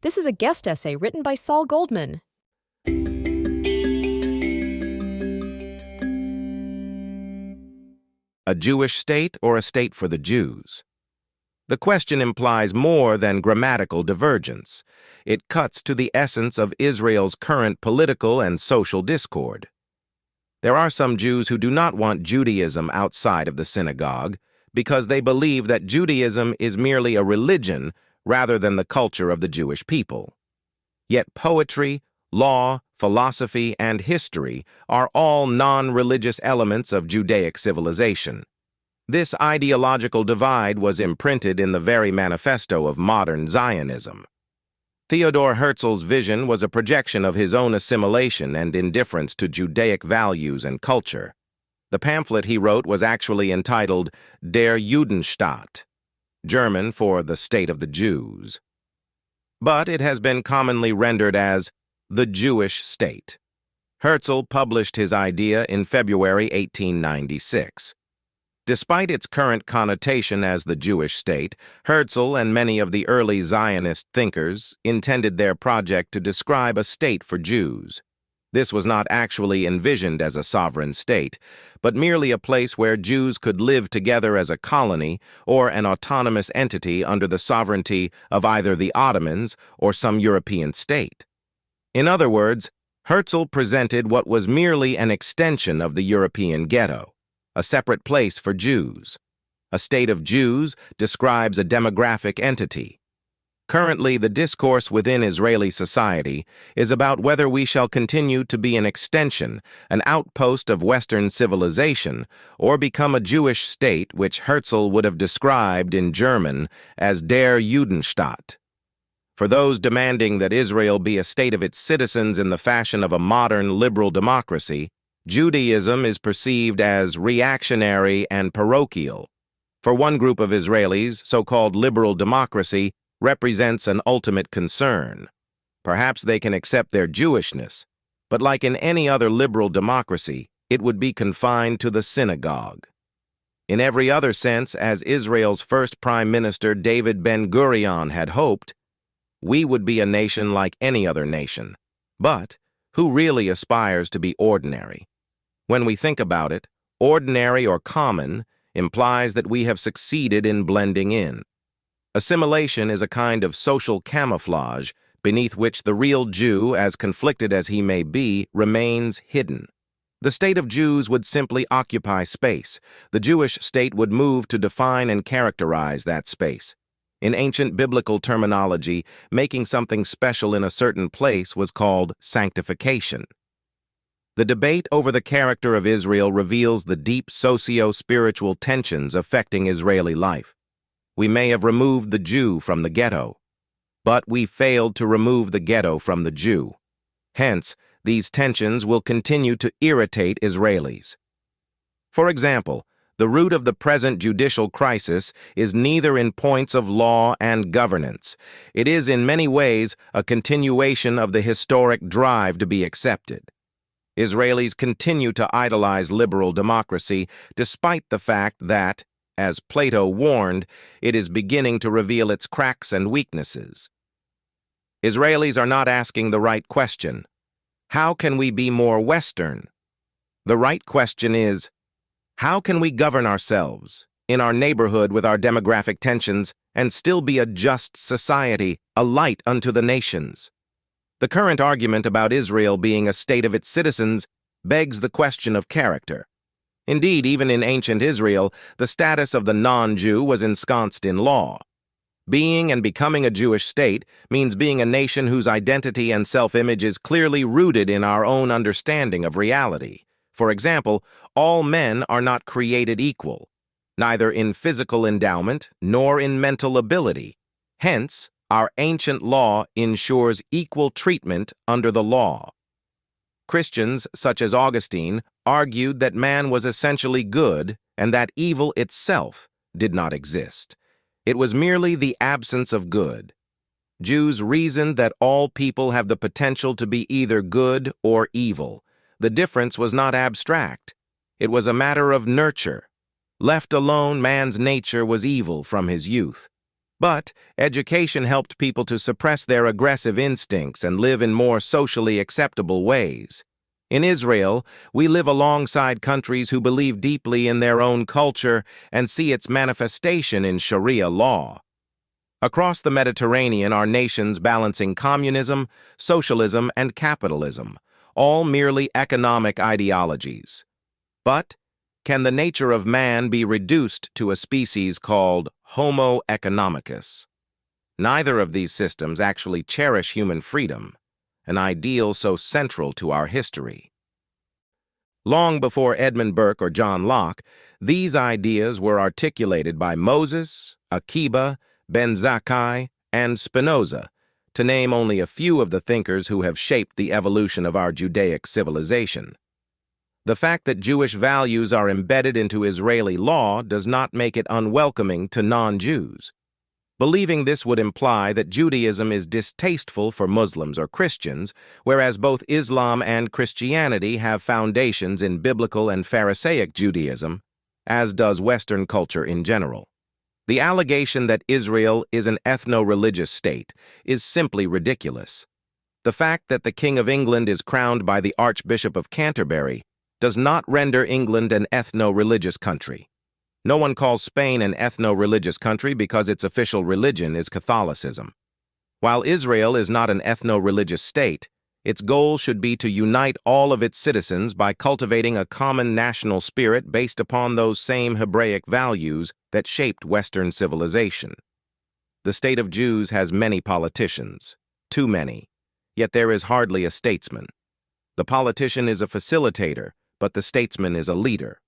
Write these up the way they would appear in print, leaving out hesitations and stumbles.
This is a guest essay written by Saul Goldman. A Jewish state or a state for the Jews? The question implies more than grammatical divergence. It cuts to the essence of Israel's current political and social discord. There are some Jews who do not want Judaism outside of the synagogue because they believe that Judaism is merely a religion rather than the culture of the Jewish people. Yet poetry, law, philosophy, and history are all non-religious elements of Judaic civilization. This ideological divide was imprinted in the very manifesto of modern Zionism. Theodor Herzl's vision was a projection of his own assimilation and indifference to Judaic values and culture. The pamphlet he wrote was actually entitled Der Judenstaat, German for the State of the Jews. But it has been commonly rendered as the Jewish State. Herzl published his idea in February 1896. Despite its current connotation as the Jewish state, Herzl and many of the early Zionist thinkers intended their project to describe a state for Jews. This was not actually envisioned as a sovereign state, but merely a place where Jews could live together as a colony or an autonomous entity under the sovereignty of either the Ottomans or some European state. In other words, Herzl presented what was merely an extension of the European ghetto, a separate place for Jews. A state of Jews describes a demographic entity. Currently, the discourse within Israeli society is about whether we shall continue to be an extension, an outpost of Western civilization, or become a Jewish state which Herzl would have described in German as Der Judenstaat. For those demanding that Israel be a state of its citizens in the fashion of a modern liberal democracy, Judaism is perceived as reactionary and parochial. For one group of Israelis, so-called liberal democracy represents an ultimate concern. Perhaps they can accept their Jewishness, but like in any other liberal democracy, it would be confined to the synagogue. In every other sense, as Israel's first Prime Minister David Ben-Gurion had hoped, we would be a nation like any other nation. But who really aspires to be ordinary? When we think about it, ordinary or common implies that we have succeeded in blending in. Assimilation is a kind of social camouflage beneath which the real Jew, as conflicted as he may be, remains hidden. The state of Jews would simply occupy space. The Jewish state would move to define and characterize that space. In ancient biblical terminology, making something special in a certain place was called sanctification. The debate over the character of Israel reveals the deep socio-spiritual tensions affecting Israeli life. We may have removed the Jew from the ghetto, but we failed to remove the ghetto from the Jew. Hence, these tensions will continue to irritate Israelis. For example, the root of the present judicial crisis is neither in points of law and governance. It is in many ways a continuation of the historic drive to be accepted. Israelis continue to idolize liberal democracy despite the fact that, as Plato warned, it is beginning to reveal its cracks and weaknesses. Israelis are not asking the right question. How can we be more Western? The right question is, how can we govern ourselves, in our neighborhood with our demographic tensions, and still be a just society, a light unto the nations? The current argument about Israel being a state of its citizens begs the question of character. Indeed, even in ancient Israel, the status of the non-Jew was ensconced in law. Being and becoming a Jewish state means being a nation whose identity and self-image is clearly rooted in our own understanding of reality. For example, all men are not created equal, neither in physical endowment nor in mental ability. Hence, our ancient law ensures equal treatment under the law. Christians, such as Augustine, argued that man was essentially good and that evil itself did not exist. It was merely the absence of good. Jews reasoned that all people have the potential to be either good or evil. The difference was not abstract. It was a matter of nurture. Left alone, man's nature was evil from his youth. But education helped people to suppress their aggressive instincts and live in more socially acceptable ways. In Israel, we live alongside countries who believe deeply in their own culture and see its manifestation in Sharia law. Across the Mediterranean are nations balancing communism, socialism, and capitalism, all merely economic ideologies. But can the nature of man be reduced to a species called Homo economicus? Neither of these systems actually cherish human freedom, an ideal so central to our history. Long before Edmund Burke or John Locke, these ideas were articulated by Moses, Akiba, Ben Zakkai, and Spinoza, to name only a few of the thinkers who have shaped the evolution of our Judaic civilization. The fact that Jewish values are embedded into Israeli law does not make it unwelcoming to non-Jews. Believing this would imply that Judaism is distasteful for Muslims or Christians, whereas both Islam and Christianity have foundations in biblical and Pharisaic Judaism, as does Western culture in general. The allegation that Israel is an ethno-religious state is simply ridiculous. The fact that the King of England is crowned by the Archbishop of Canterbury does not render England an ethno-religious country. No one calls Spain an ethno-religious country because its official religion is Catholicism. While Israel is not an ethno-religious state, its goal should be to unite all of its citizens by cultivating a common national spirit based upon those same Hebraic values that shaped Western civilization. The state of Jews has many politicians, too many, yet there is hardly a statesman. The politician is a facilitator, but the statesman is a leader.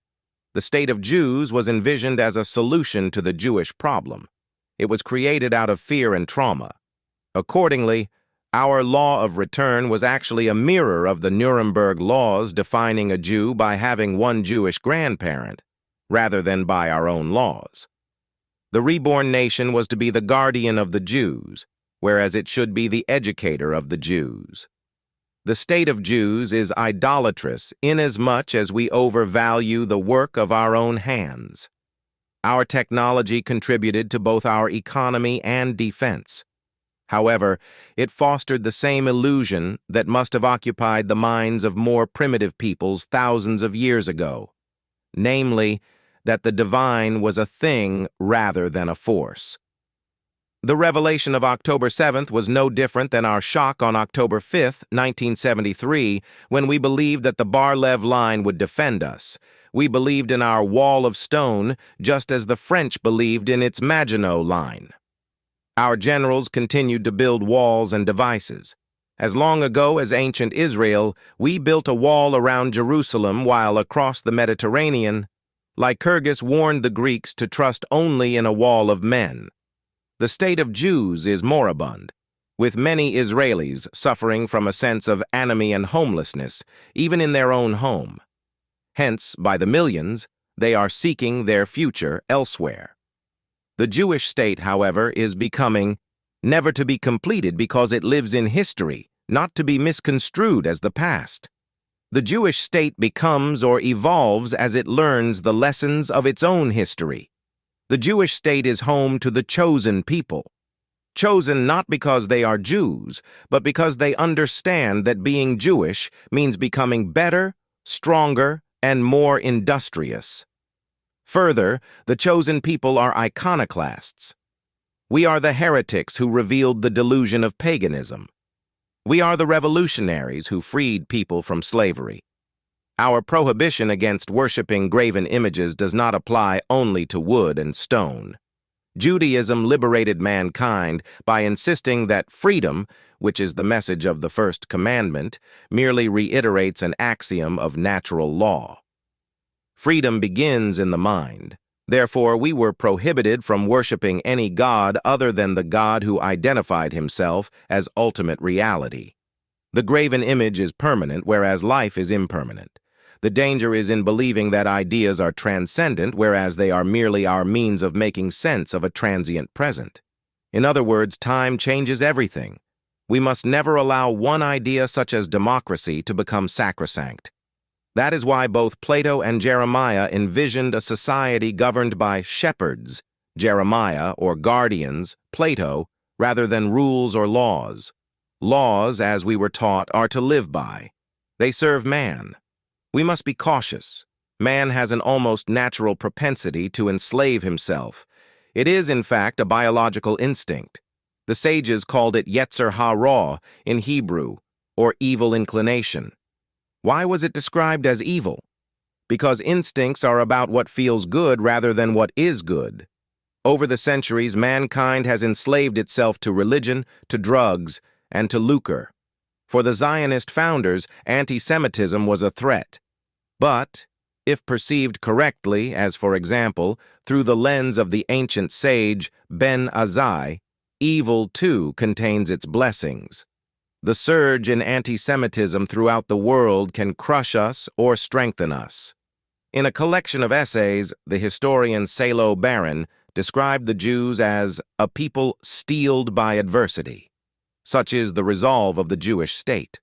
The state of Jews was envisioned as a solution to the Jewish problem. It was created out of fear and trauma. Accordingly, our law of return was actually a mirror of the Nuremberg laws defining a Jew by having one Jewish grandparent, rather than by our own laws. The reborn nation was to be the guardian of the Jews, whereas it should be the educator of the Jews. The state of Jews is idolatrous inasmuch as we overvalue the work of our own hands. Our technology contributed to both our economy and defense. However, it fostered the same illusion that must have occupied the minds of more primitive peoples thousands of years ago, namely, that the divine was a thing rather than a force. The revelation of October 7th was no different than our shock on October 5th, 1973, when we believed that the Bar-Lev line would defend us. We believed in our wall of stone, just as the French believed in its Maginot Line. Our generals continued to build walls and devices. As long ago as ancient Israel, we built a wall around Jerusalem, while across the Mediterranean, Lycurgus warned the Greeks to trust only in a wall of men. The state of Jews is moribund, with many Israelis suffering from a sense of anomie and homelessness, even in their own home. Hence, by the millions, they are seeking their future elsewhere. The Jewish state, however, is becoming never to be completed because it lives in history, not to be misconstrued as the past. The Jewish state becomes or evolves as it learns the lessons of its own history. The Jewish state is home to the chosen people. Chosen not because they are Jews, but because they understand that being Jewish means becoming better, stronger, and more industrious. Further, the chosen people are iconoclasts. We are the heretics who revealed the delusion of paganism. We are the revolutionaries who freed people from slavery. Our prohibition against worshiping graven images does not apply only to wood and stone. Judaism liberated mankind by insisting that freedom, which is the message of the first commandment, merely reiterates an axiom of natural law. Freedom begins in the mind. Therefore, we were prohibited from worshiping any god other than the God who identified himself as ultimate reality. The graven image is permanent, whereas life is impermanent. The danger is in believing that ideas are transcendent, whereas they are merely our means of making sense of a transient present. In other words, time changes everything. We must never allow one idea such as democracy to become sacrosanct. That is why both Plato and Jeremiah envisioned a society governed by shepherds, Jeremiah, or guardians, Plato, rather than rules or laws. Laws, as we were taught, are to live by. They serve man. We must be cautious. Man has an almost natural propensity to enslave himself. It is, in fact, a biological instinct. The sages called it Yetzer hara in Hebrew, or evil inclination. Why was it described as evil? Because instincts are about what feels good rather than what is good. Over the centuries, mankind has enslaved itself to religion, to drugs, and to lucre. For the Zionist founders, anti-Semitism was a threat. But, if perceived correctly, as for example, through the lens of the ancient sage Ben Azai, evil too contains its blessings. The surge in anti-Semitism throughout the world can crush us or strengthen us. In a collection of essays, the historian Salo Baron described the Jews as a people steeled by adversity. Such is the resolve of the Jewish state.